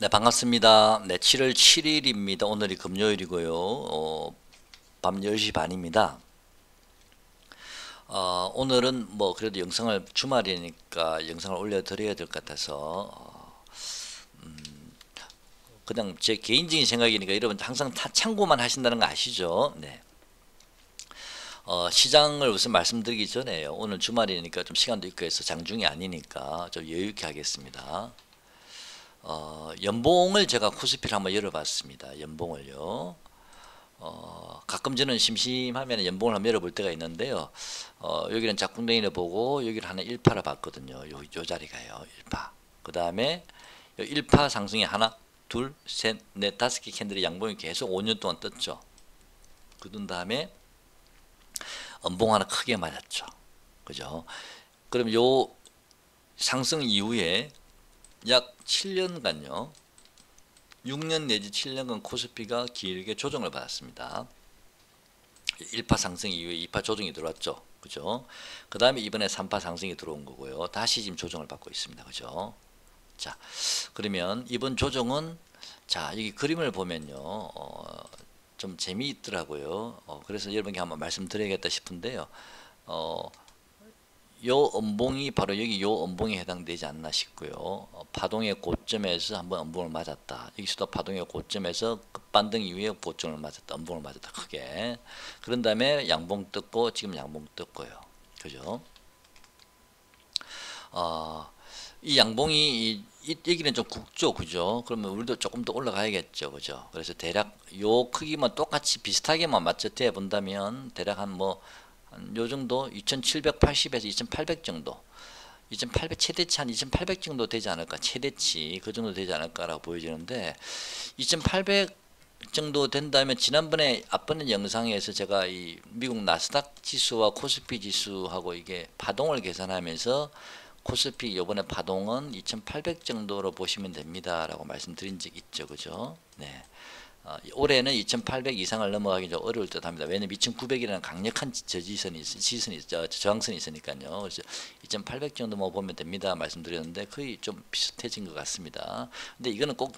네, 반갑습니다. 네, 7월 7일입니다. 오늘이 금요일이고요. 밤 10시 반입니다. 오늘은 뭐 그래도 영상을 주말이니까 영상을 올려드려야 될 것 같아서 그냥 제 개인적인 생각이니까 여러분 항상 다 참고만 하신다는 거 아시죠? 네. 시장을 우선 말씀드리기 전에요. 오늘 주말이니까 좀 시간도 있고 해서 장중이 아니니까 좀 여유 있게 하겠습니다. 연봉을 제가 코스피를 한번 열어봤습니다. 연봉을요. 가끔 저는 심심하면 연봉을 한번 열어볼 때가 있는데요. 여기는 짝꿍댕이를 보고 여기를 하나 1파를 봤거든요. 요 자리가요. 1파. 그 다음에 1파 상승이 하나, 둘, 셋, 넷, 다섯 개 캔들이 양봉이 계속 5년 동안 떴죠. 그런 다음에 음봉 하나 크게 맞았죠. 그죠? 그럼 요 상승 이후에 약 7년간요. 6년 내지 7년간 코스피가 길게 조정을 받았습니다. 1파 상승 이후에 2파 조정이 들어왔죠. 그죠? 그 다음에 이번에 3파 상승이 들어온 거고요. 다시 지금 조정을 받고 있습니다. 그죠? 자, 그러면 이번 조정은 자, 여기 그림을 보면요. 좀 재미있더라고요. 그래서 여러분께 한번 말씀드려야겠다 싶은데요. 요 음봉이 바로 여기 요 음봉에 해당되지 않나 싶고요. 파동의 고점에서 한번 음봉을 맞았다. 여기서도 파동의 고점에서 급반등 이후에 고점을 맞았다. 음봉을 맞았다. 크게. 그런 다음에 양봉 떴고 지금 양봉 떴고요. 그죠? 이 양봉이 여기는 좀 굵죠. 그죠? 그러면 우리도 조금 더 올라가야겠죠. 그죠? 그래서 대략 요 크기만 똑같이 비슷하게만 맞춰 본다면 대략 한 뭐 요 정도 2780에서 2800 정도 2800 최대치 한 2800 정도 되지 않을까 최대치 그 정도 되지 않을까라고 보여지는데 2800 정도 된다면 지난번에 앞번 영상에서 제가 이 미국 나스닥 지수와 코스피 지수하고 이게 파동을 계산하면서 코스피 요번에 파동은 2800 정도로 보시면 됩니다 라고 말씀드린 적 있죠. 그죠? 네. 올해는 2800 이상을 넘어가기 좀 어려울 듯 합니다. 왜냐면 2900이라는 강력한 저항선이 있으니까요. 그래서 2800 정도만 보면 됩니다. 말씀드렸는데 거의 좀 비슷해진 것 같습니다. 근데 이거는 꼭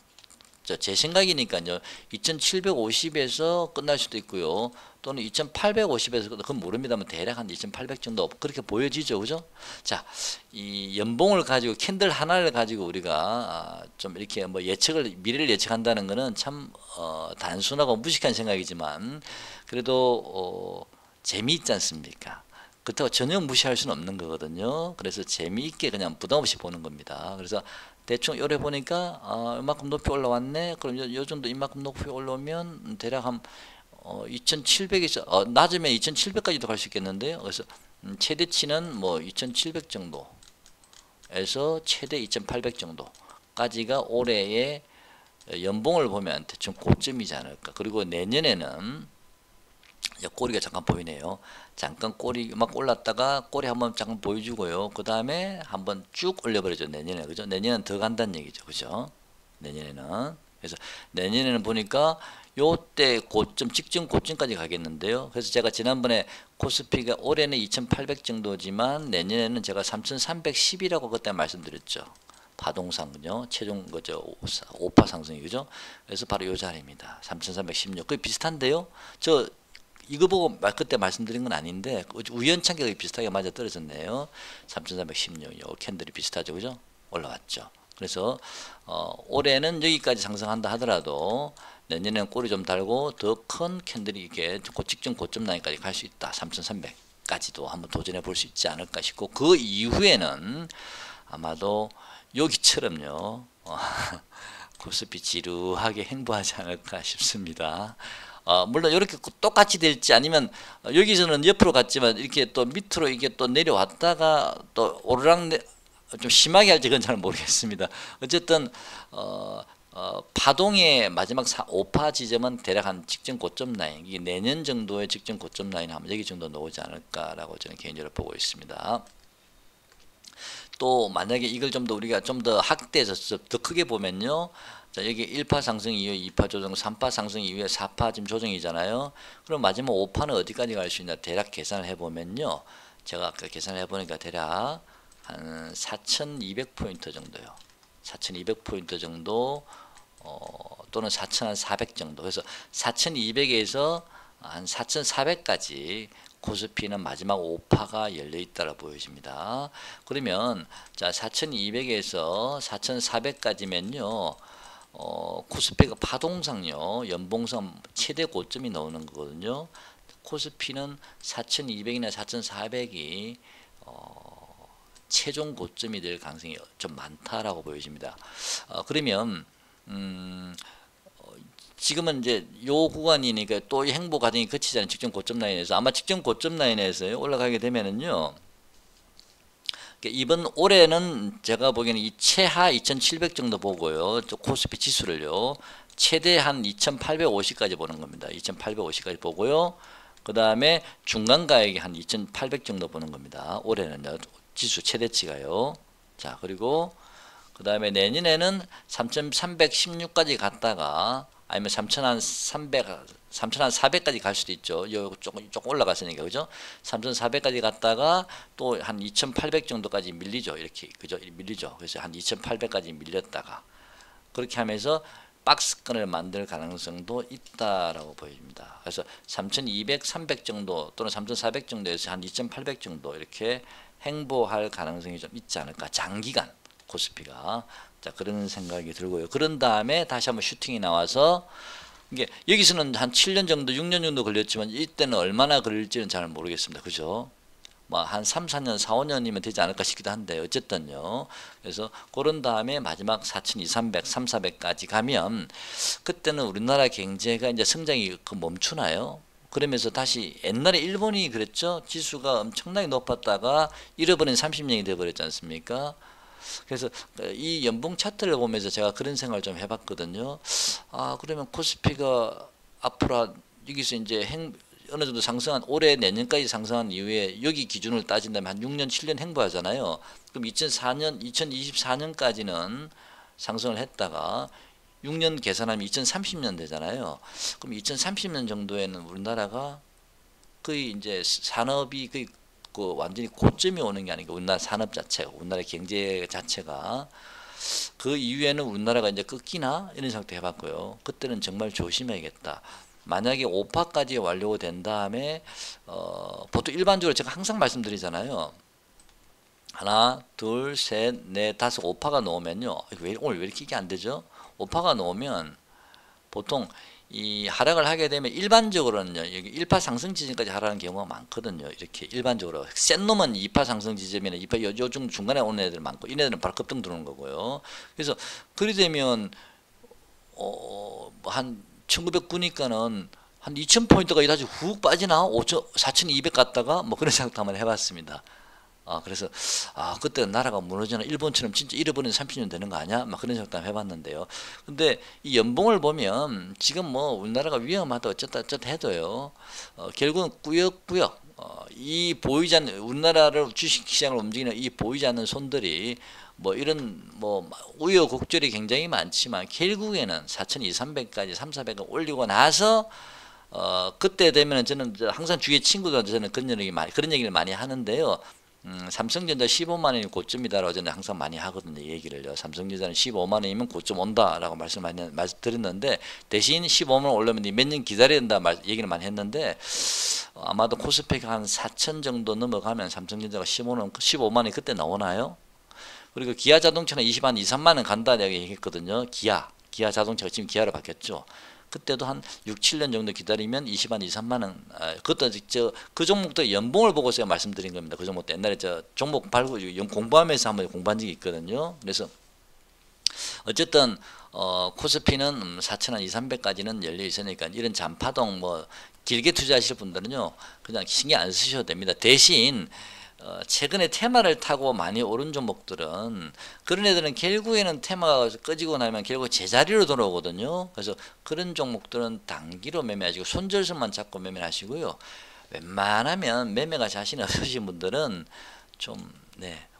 제 생각이니까요. 2750에서 끝날 수도 있고요. 또는 2850에서 그건 모릅니다만 대략 한 2800 정도 그렇게 보여지죠. 그죠? 자, 이 연봉을 가지고 캔들 하나를 가지고 우리가 좀 이렇게 뭐 예측을 미래를 예측한다는 거는 참 단순하고 무식한 생각이지만 그래도 재미있지 않습니까? 그렇다고 전혀 무시할 수는 없는 거거든요. 그래서 재미있게 그냥 부담 없이 보는 겁니다. 그래서 대충 요래 보니까 이만큼 높이 올라왔네. 그럼 요 정도 이만큼 높이 올라오면 대략 한 2700에서 낮으면 2700까지도 갈 수 있겠는데요. 그래서 최대치는 뭐 2700 정도에서 최대 2800 정도까지가 올해의 연봉을 보면 대충 고점이지 않을까. 그리고 내년에는 꼬리가 잠깐 보이네요. 잠깐 꼬리 막 올랐다가 꼬리 한번 잠깐 보여주고요. 그 다음에 한번 쭉 올려버리죠. 내년에. 그죠? 내년은 더 간다는 얘기죠. 그죠? 내년에는. 그래서 내년에는 보니까 요때 고점, 직전 고점까지 가겠는데요. 그래서 제가 지난번에 코스피가 올해는 2800 정도지만 내년에는 제가 3310이라고 그때 말씀드렸죠. 파동상은요. 최종 그죠? 5파 상승이 그죠? 그래서 바로 요 자리입니다. 3316. 그게 비슷한데요. 이거 보고 그때 말씀드린 건 아닌데 우연찮게 비슷하게 맞아 떨어졌네요. 3316. 요 캔들이 비슷하죠. 그죠? 올라왔죠. 그래서 올해는 여기까지 상승한다 하더라도 내년에는 꼬리 좀 달고 더 큰 캔들이 이게 직전 고점 라인까지 갈 수 있다. 3300까지도 한번 도전해 볼 수 있지 않을까 싶고 그 이후에는 아마도 여기처럼요. 코스피 지루하게 행보하지 않을까 싶습니다. 물론 이렇게 똑같이 될지 아니면 여기서는 옆으로 갔지만 이렇게 또 밑으로 이게 또 내려왔다가 또 오르락 좀 심하게 할지 그건 잘 모르겠습니다. 어쨌든 파동의 마지막 5파 지점은 대략 한 직전 고점 라인, 이게 내년 정도의 직전 고점 라인 하면 여기 정도 나오지 않을까라고 저는 개인적으로 보고 있습니다. 또 만약에 이걸 좀 더 우리가 좀 더 확대해서 더 크게 보면요. 자, 여기 1파 상승 이후에 2파 조정, 3파 상승 이후에 4파 지금 조정이잖아요. 그럼 마지막 5파는 어디까지 갈 수 있나 대략 계산을 해보면요. 제가 아까 계산을 해보니까 대략 한 4200포인트 정도요. 4200포인트 정도 또는 4,400 정도. 그래서 4,200에서 한 4,400까지 코스피는 마지막 5파가 열려 있다고 보여집니다. 그러면 자 4,200에서 4,400까지면요. 코스피가 파동상요. 연봉상 최대 고점이 나오는 거거든요. 코스피는 4,200이나 4,400이 최종 고점이 될 가능성이 좀 많다라고 보여집니다. 그러면 지금은 이제 요 구간이니까 또 행보 과정이 거치잖아요. 직전 고점 라인에서 아마 직전 고점 라인에서 올라가게 되면은요. 이번 올해는 제가 보기에는 이 최하 2,700 정도 보고요. 코스피 지수를요. 최대한 2,850까지 보는 겁니다. 2,850까지 보고요. 그 다음에 중간 가액이 한 2,800 정도 보는 겁니다. 올해는요. 지수 최대치가요. 자, 그리고 그 다음에 내년에는 3,316까지 갔다가 아니면 3,300, 3,400까지 갈 수도 있죠. 조금 올라갔으니까, 그죠? 3,400까지 갔다가 또 한 2,800 정도까지 밀리죠. 이렇게, 그죠? 밀리죠. 그래서 한 2,800까지 밀렸다가 그렇게 하면서 박스권을 만들 가능성도 있다라고 보입니다. 그래서 3,200, 300 정도 또는 3,400 정도에서 한 2,800 정도 이렇게 행보할 가능성이 좀 있지 않을까. 장기간 코스피가. 자, 그런 생각이 들고요. 그런 다음에 다시 한번 슈팅이 나와서 이게 여기서는 한 7년 정도, 6년 정도 걸렸지만 이때는 얼마나 걸릴지는 잘 모르겠습니다. 그죠? 뭐 한 3, 4년, 4, 5년이면 되지 않을까 싶기도 한데 어쨌든요. 그래서 그런 다음에 마지막 4,200, 3, 400까지 가면 그때는 우리나라 경제가 이제 성장이 멈추나요? 그러면서 다시 옛날에 일본이 그랬죠. 지수가 엄청나게 높았다가 잃어버린 30년이 되어버렸지 않습니까? 그래서 이 연봉 차트를 보면서 제가 그런 생각을 좀 해봤거든요. 아, 그러면 코스피가 앞으로 여기서 이제 어느 정도 상승한 올해 내년까지 상승한 이후에 여기 기준을 따진다면 한 6년, 7년 행보하잖아요. 그럼 2004년, 2024년까지는 상승을 했다가 6년 계산하면 2030년 되잖아요. 그럼 2030년 정도에는 우리나라가 거의 이제 산업이 거의 그 완전히 고점이 오는 게 아니고 우리나라 산업 자체가 우리나라 경제 자체가 그 이후에는 우리나라가 이제 꺾이나 이런 생각도 해봤고요. 그때는 정말 조심해야겠다. 만약에 5파까지 완료가 된 다음에 보통 일반적으로 제가 항상 말씀드리잖아요. 하나, 둘, 셋, 넷, 다섯, 5파가 나오면요. 오늘 왜 이렇게 이게 안 되죠? 5파가 나오면 보통 이 하락을 하게 되면 일반적으로는요, 여기 1파 상승 지점까지 하락하는 경우가 많거든요. 이렇게 일반적으로 센 놈은 2파 상승 지점이나 2파 요즘 중간에 오는 애들 많고, 이네들은 바로 급등 들어오는 거고요. 그래서 그리 되면 한 1909니까는 한 2000포인트가 다시 훅 빠지나 4200 갔다가 뭐 그런 생각도 한번 해봤습니다. 그래서 그때 나라가 무너지나 일본처럼 진짜 잃어버린 30년 되는 거 아니야? 막 그런 생각도 해봤는데요. 근데 이 연봉을 보면 지금 뭐 우리나라가 위험하다 어쩌다 해도요. 결국은 꾸역꾸역 이 보이지 않는 우리나라를 주식시장을 움직이는 이 보이지 않는 손들이 뭐 이런 뭐 우여곡절이 굉장히 많지만 결국에는 4,200, 300까지 3,400을 올리고 나서 그때 되면은 저는 항상 주위의 친구들한테 저는 그런 얘기를 많이 하는데요. 삼성전자 15만 원이 고점이다라고 저는 항상 많이 하거든요. 이 얘기를요. 삼성전자는 15만 원이면 고점 온다라고 말씀드렸는데 대신 15만 원 올려면 몇 년 기다려야 된다 얘기를 많이 했는데 아마도 코스피가 한 4천 정도 넘어가면 삼성전자가 15만 원이 그때 나오나요? 그리고 기아 자동차는 2 3만 원 간다 얘기했거든요. 기아 자동차가 지금 기아로 바뀌었죠. 그때도 한 6, 7년 정도 기다리면 20만, 2, 3만 원. 그것도 그 종목도 연봉을 보고 제가 말씀드린 겁니다. 그 종목도 옛날에 종목 공부하면서 한번 공부한 적이 있거든요. 그래서 어쨌든 코스피는 4,000원, 2, 300까지는 열려 있으니까 이런 잔파동 뭐 길게 투자하실 분들은요 그냥 신경 안 쓰셔도 됩니다. 대신 최근에 테마를 타고 많이 오른 종목들은 그런 애들은 결국에는 테마가 꺼지고 나면 결국 제자리로 돌아오거든요. 그래서 그런 종목들은 단기로 매매하시고 손절선만 잡고 매매하시고요. 웬만하면 매매가 자신 없으신 분들은 좀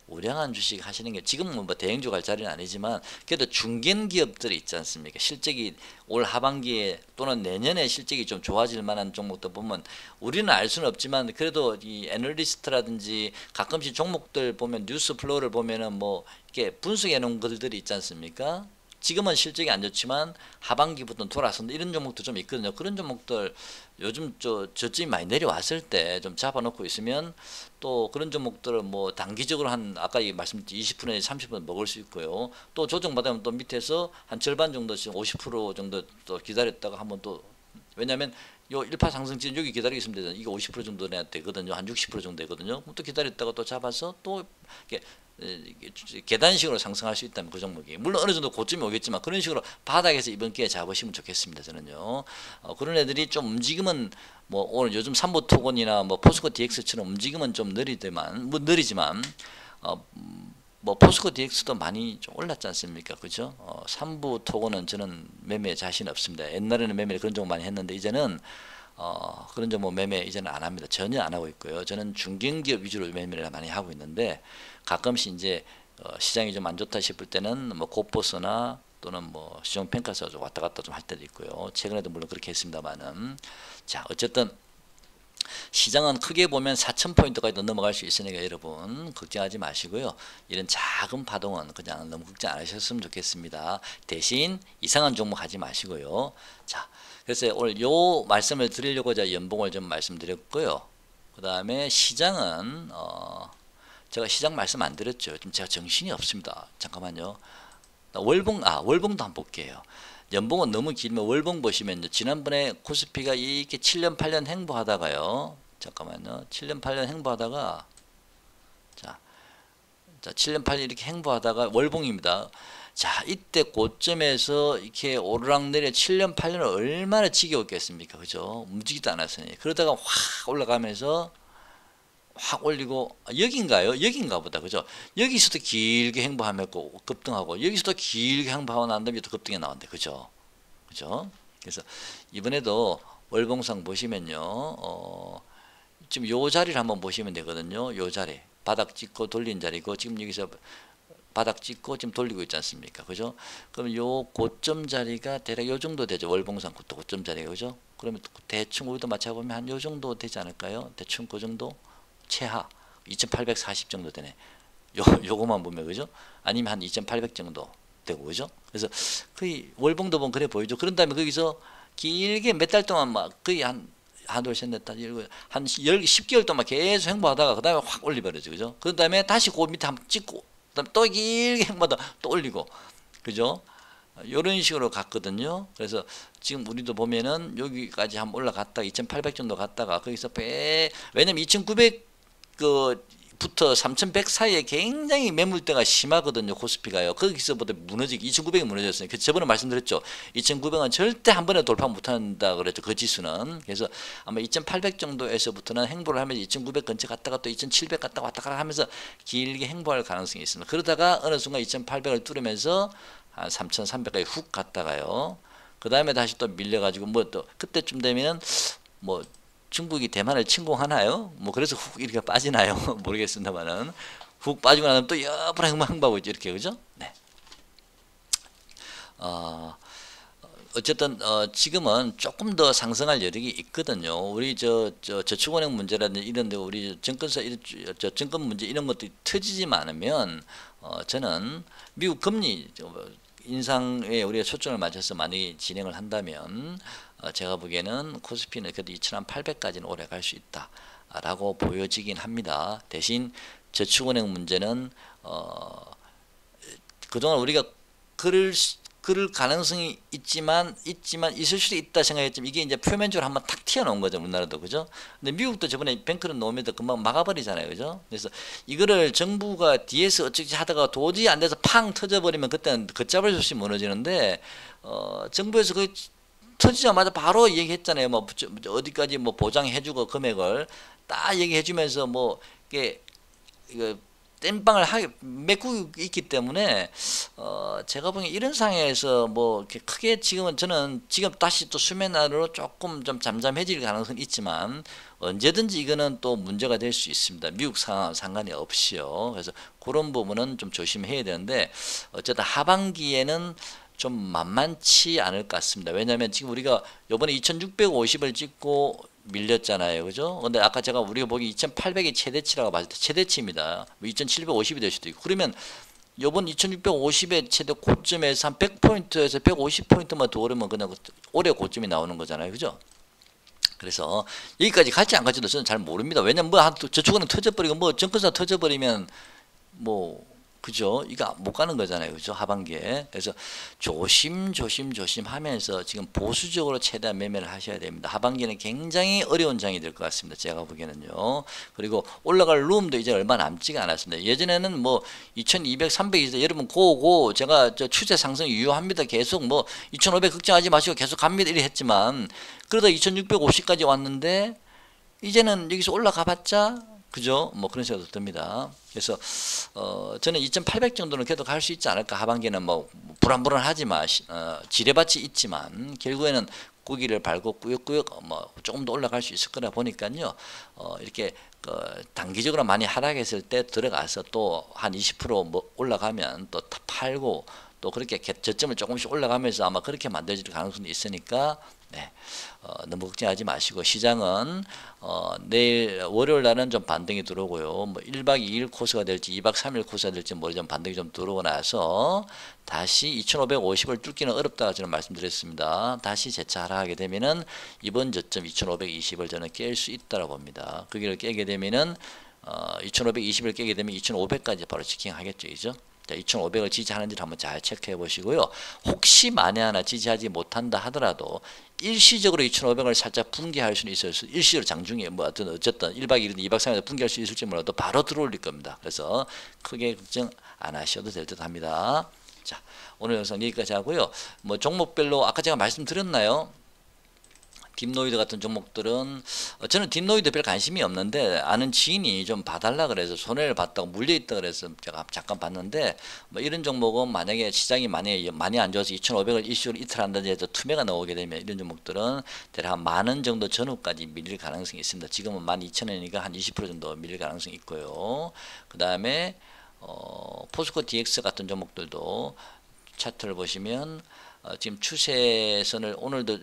우량한 주식 하시는 게 지금은 뭐 대형주 갈 자리는 아니지만 그래도 중견 기업들이 있지 않습니까? 실적이 올 하반기에 또는 내년에 실적이 좀 좋아질 만한 종목도 보면 우리는 알 수는 없지만 그래도 이 애널리스트라든지 가끔씩 종목들 보면 뉴스 플로우를 보면은 뭐 이렇게 분석해 놓은 글들이 있지 않습니까? 지금은 실적이 안 좋지만 하반기부터 돌아선다 이런 종목도 좀 있거든요. 그런 종목들 요즘 저점이 많이 내려왔을 때 좀 잡아놓고 있으면 또 그런 종목들은 뭐 단기적으로 한 아까 말씀드린 20%에서 30% 먹을 수 있고요. 또 조정받으면 또 밑에서 한 절반 정도씩 50% 정도 또 기다렸다가 한번 또 왜냐하면 요 1파 상승진 여기 기다리고 있으면 되잖아요. 이게 50% 정도 내야 되거든요. 한 60% 정도 되거든요. 그럼 또 기다렸다가 또 잡아서 또 이렇게 계단식으로 상승할 수 있다면 그 종목이 물론 어느 정도 고점이 오겠지만 그런 식으로 바닥에서 이번 기회에 잡으시면 좋겠습니다. 저는요. 그런 애들이 좀 움직임은 뭐 오늘 요즘 삼보토건이나 뭐 포스코 DX처럼 움직임은 좀 느리지만 뭐 포스코 DX도 많이 좀 올랐지 않습니까? 그죠? 삼부 토건은 저는 매매 자신 없습니다. 옛날에는 매매를 그런 종목 많이 했는데 이제는 그런 종목 매매 이제는 안 합니다. 전혀 안 하고 있고요. 저는 중견기업 위주로 매매를 많이 하고 있는데 가끔씩 이제 시장이 좀 안 좋다 싶을 때는 뭐 고포스나 또는 뭐 시종 평가서 좀 왔다 갔다 좀 할 때도 있고요. 최근에도 물론 그렇게 했습니다만은 자 어쨌든 시장은 크게 보면 4,000포인트까지도 넘어갈 수 있으니까 여러분 걱정하지 마시고요. 이런 작은 파동은 그냥 너무 걱정 안 하셨으면 좋겠습니다. 대신 이상한 종목 하지 마시고요. 자, 그래서 오늘 요 말씀을 드리려고자 연봉을 좀 말씀드렸고요. 그 다음에 시장은 제가 시장 말씀 안 드렸죠. 지금 제가 정신이 없습니다. 잠깐만요. 월봉도 한번 볼게요. 연봉은 너무 길면 월봉 보시면요. 지난번에 코스피가 이렇게 7년 8년 행보하다가요. 잠깐만요. 7년 8년 행보하다가 자 7년 8년 이렇게 행보하다가 월봉입니다. 자 이때 고점에서 이렇게 오르락내려 7년 8년을 얼마나 지겨웠겠습니까? 그죠? 움직이지도 않았으니 그러다가 확 올라가면서 확 올리고 여긴가요? 여긴가 보다 그죠? 여기서도 길게 행보하고 급등하고 여기서도 길게 행보하고 난 다음에 또 급등이 나온대 그죠? 그죠? 그래서 이번에도 월봉상 보시면요 지금 요 자리를 한번 보시면 되거든요. 요 자리 바닥 찍고 돌린 자리고 지금 여기서 바닥 찍고 지금 돌리고 있지 않습니까? 그죠? 그럼 요 고점 자리가 대략 요 정도 되죠. 월봉상 고점 자리가 그죠? 그러면 대충 우리도 맞춰보면 한 요 정도 되지 않을까요? 대충 그 정도? 최하 2840 정도 되네. 요거만 보면 그죠? 아니면 한 2800 정도 되고 그죠? 그래서 거의 월봉도 보면 그래 보이죠. 그런 다음에 거기서 길게 몇 달 동안 막 거의 둘, 셋, 넷, 다섯, 일곱, 한 10개월 동안 계속 행보하다가 그 다음에 확 올리버리죠. 그죠? 그 다음에 다시 그 밑에 한번 찍고 그 다음에 또 길게 행보하다 또 올리고 그죠? 이런 식으로 갔거든요. 그래서 지금 우리도 보면은 여기까지 한번 올라갔다가 2800 정도 갔다가 거기서 왜냐면 2900 부터 3100 사이에 굉장히 매물대가 심하거든요. 코스피가요. 거기서부터 무너지기 2900이 무너졌어요. 그래서 저번에 말씀드렸죠. 2900은 절대 한 번에 돌파 못한다 그랬죠. 그 지수는. 그래서 아마 2800 정도에서부터는 행보를 하면서 2900 근처 갔다가 또 2700 갔다가 왔다 갔다 하면서 길게 행보할 가능성이 있습니다. 그러다가 어느 순간 2800을 뚫으면서 한 3300까지 훅 갔다가요. 그 다음에 다시 또 밀려가지고 뭐 또 그때쯤 되면은 뭐 중국이 대만을 침공하나요? 뭐 그래서 훅 이렇게 빠지나요? 모르겠습니다만은 훅 빠지고 나면 또 옆으로 행보하고 있죠. 이렇게 그죠? 네. 어쨌든 지금은 조금 더 상승할 여력이 있거든요. 우리 저축은행 문제라든지 이런데 우리 증권사 증권 문제 이런 것들이 터지지만 않으면 저는 미국 금리 인상에 우리가 초점을 맞춰서 많이 진행을 한다면 제가 보기에는 코스피는 그래도 2800까지는 오래 갈 수 있다라고 보여지긴 합니다. 대신 저축은행 문제는 그동안 우리가 그럴 가능성이 있지만 있을 수도 있다 생각했지만 이게 이제 표면적으로 한번 탁 튀어나온 거죠. 우리나라도 그죠? 근데 미국도 저번에 뱅크를 놓으면 금방 막아버리잖아요. 그죠? 그래서 이거를 정부가 뒤에서 어쩌지 하다가 도저히 안 돼서 팡 터져버리면 그때는 걷잡을 수 없이 무너지는데 정부에서 그 터지자마자 바로 얘기했잖아요. 뭐 어디까지 뭐 보장해주고 금액을 딱 얘기해주면서 뭐 이거 땜빵을 메꾸고 있기 때문에 제가 보기엔 이런 상황에서 뭐 이렇게 크게 지금은 저는 지금 다시 또 수면 아래로 조금 좀 잠잠해질 가능성이 있지만 언제든지 이거는 또 문제가 될 수 있습니다. 미국 상황 상관이 없이요. 그래서 그런 부분은 좀 조심해야 되는데 어쨌든 하반기에는 좀 만만치 않을 것 같습니다. 왜냐하면 지금 우리가 요번에 2650을 찍고 밀렸잖아요. 그죠? 근데 아까 우리가 보기 2800이 최대치라고 봤을 때 최대치입니다. 뭐 2750이 될 수도 있고. 그러면 요번 2650의 최대 고점에서 한 100포인트에서 150포인트만 더 오르면 그냥 올해 고점이 나오는 거잖아요. 그죠? 그래서 여기까지 갈지 안 갈지도 저는 잘 모릅니다. 왜냐면 뭐 저축은행 터져버리고 뭐 증권사 터져버리면 뭐 그죠? 이거 못 가는 거잖아요. 그죠? 하반기에. 그래서 조심 하면서 지금 보수적으로 최대한 매매를 하셔야 됩니다. 하반기는 굉장히 어려운 장이 될 것 같습니다. 제가 보기에는요. 그리고 올라갈 룸도 이제 얼마 남지가 않았습니다. 예전에는 뭐 2200, 300 이제 여러분 고고 제가 저 추세 상승 유효합니다. 계속 뭐 2500 걱정하지 마시고 계속 갑니다. 이래 했지만 그러다 2650까지 왔는데 이제는 여기서 올라가 봤자 그죠? 뭐 그런 생각도 듭니다. 그래서 저는 2800 정도는 계속 갈 수 있지 않을까. 하반기는 뭐 불안불안하지만 지뢰밭이 있지만 결국에는 고기를 밟고 꾸역꾸역 뭐 조금 더 올라갈 수 있을 거라 보니까요. 이렇게 단기적으로 많이 하락했을 때 들어가서 또 한 20%뭐 올라가면 또 팔고 또 그렇게 저점을 조금씩 올라가면서 아마 그렇게 만들어질 가능성이 있으니까 네, 너무 걱정하지 마시고 시장은 내일 월요일 날은 좀 반등이 들어오고요. 뭐 1박 2일 코스가 될지 2박 3일 코스가 될지 모르지만 반등이 좀 들어오고 나서 다시 2550을 뚫기는 어렵다 저는 말씀드렸습니다. 다시 재차 하락하게 되면은 이번 저점 2520을 저는 깰 수 있다고 봅니다. 그 길을 깨게 되면은 2520을 깨게 되면 2500까지 바로 직행하겠죠. 이죠? 자, 2500을 지지하는지를 한번 잘 체크해 보시고요. 혹시 만에 하나 지지하지 못한다 하더라도 일시적으로 2500을 살짝 붕괴할 수는 있어요. 일시적으로 장중에 뭐 어쨌든 1박 2일이든 2박 3일도 붕괴할 수 있을지 몰라도 바로 들어올릴 겁니다. 그래서 크게 걱정 안 하셔도 될 듯 합니다. 자, 오늘 영상 여기까지 하고요. 뭐 종목별로 아까 제가 말씀드렸나요? 딥노이드 같은 종목들은 저는 딥노이드 별 관심이 없는데 아는 지인이 좀 봐달라 그래서 손해를 봤다고 물려있다 그래서 제가 잠깐 봤는데 뭐 이런 종목은 만약에 시장이 많이 안 좋아서 2,500을 일시적으로 이틀한다든지 해서 투매가 나오게 되면 이런 종목들은 대략 한 10,000원 정도 전후까지 밀릴 가능성이 있습니다. 지금은 12,000원이니까 한 20% 정도 밀릴 가능성이 있고요. 그 다음에 포스코 DX 같은 종목들도 차트를 보시면 지금 추세선을 오늘도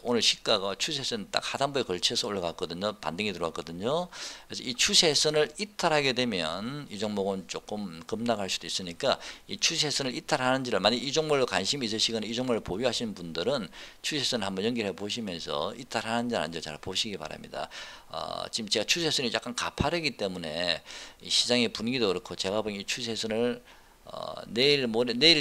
오늘 시가가 추세선 딱 하단부에 걸쳐서 올라갔거든요. 반등이 들어왔거든요. 그래서 이 추세선을 이탈하게 되면 이 종목은 조금 급락할 수도 있으니까 이 추세선을 이탈하는지를 만약 이 종목을 관심이 있으시거나 이 종목을 보유하시는 분들은 추세선을 한번 연결해 보시면서 이탈하는지 안 하는지 잘 보시기 바랍니다. 지금 제가 추세선이 약간 가파르기 때문에 이 시장의 분위기도 그렇고 제가 보기엔 이 추세선을 내일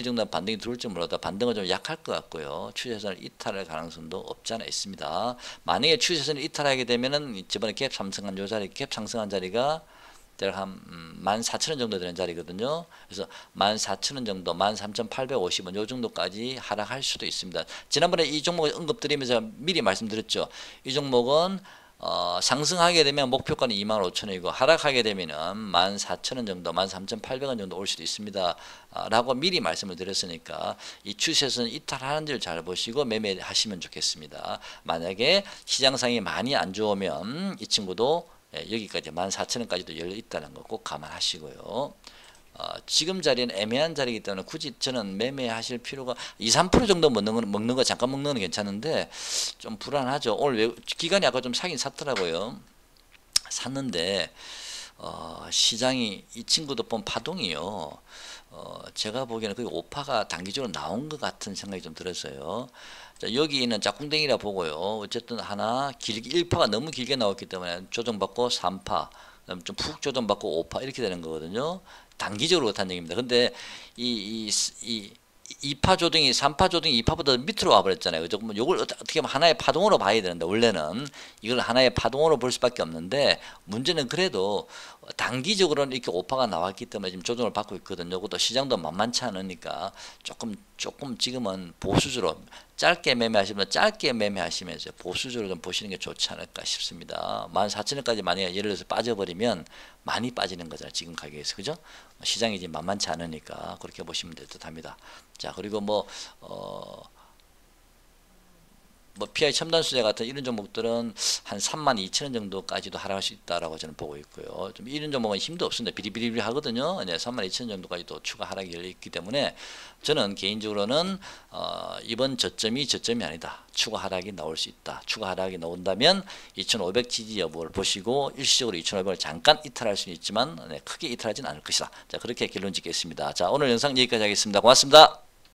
정도는 반등이 들어올지 몰라도 반등은 좀 약할 것 같고요. 추세선을 이탈할 가능성도 없지 않아 있습니다. 만약에 추세선을 이탈하게 되면은 저번에 갭 상승한 요 자리, 갭 상승한 자리가 대략 한 14,000원 정도 되는 자리거든요. 그래서 14,000원 정도, 13,850원 요 정도까지 하락할 수도 있습니다. 지난번에 이 종목을 언급드리면서 미리 말씀드렸죠. 이 종목은 상승하게 되면 목표가는 25,000원이고 하락하게 되면은 14,000원 정도, 13,800원 정도 올 수도 있습니다. 라고 미리 말씀을 드렸으니까 이 추세선 이탈하는지를 잘 보시고 매매하시면 좋겠습니다. 만약에 시장상이 많이 안 좋으면 이 친구도 여기까지 14,000원까지도 열려 있다는 거 꼭 감안하시고요. 지금 자리는 애매한 자리이기 때문에 굳이 저는 매매하실 필요가 2~3% 정도 먹는 거 잠깐 먹는 건 괜찮은데 좀 불안하죠. 오늘 기간이 아까 좀 사긴 샀더라고요. 샀는데 시장이 이 친구도 본 파동이요. 제가 보기에는 그 오파가 단기적으로 나온 것 같은 생각이 좀 들었어요. 자, 여기 있는 짝꿍댕이라 보고요. 어쨌든 하나 길게 1파가 너무 길게 나왔기 때문에 조정받고 3파 그다음 좀 푹 조정받고 5파 이렇게 되는 거거든요. 단기적으로 그렇다는 얘기입니다. 근데 이 2파 조정이 3파 조정이 2파보다 밑으로 와버렸잖아요. 그죠? 요걸 어떻게 하면 하나의 파동으로 봐야 되는데 원래는 이걸 하나의 파동으로 볼 수밖에 없는데 문제는 그래도 단기적으로는 이렇게 오파가 나왔기 때문에 지금 조정을 받고 있거든요. 그것도 시장도 만만치 않으니까 조금 지금은 보수적으로 짧게 매매하시면 짧게 매매하시면서 보수적으로 좀 보시는 게 좋지 않을까 싶습니다. 14,000원까지 만약에 예를 들어서 빠져버리면 많이 빠지는 거잖아요. 지금 가격에서. 그죠? 시장이 지금 만만치 않으니까 그렇게 보시면 될 듯 합니다. 자, 그리고 뭐 뭐 PI 첨단 수제 같은 이런 종목들은 한 32,000원 정도까지도 하락할 수 있다라고 저는 보고 있고요. 좀 이런 종목은 힘도 없습니다. 비리비리 하거든요. 네, 32,000원 정도까지도 추가 하락이 열려 있기 때문에 저는 개인적으로는 이번 저점이 아니다. 추가 하락이 나올 수 있다. 추가 하락이 나온다면 2,500 지지 여부를 보시고 일시적으로 2,500을 잠깐 이탈할 수는 있지만 네, 크게 이탈하지는 않을 것이다. 자, 그렇게 결론 짓겠습니다. 자, 오늘 영상 여기까지 하겠습니다. 고맙습니다.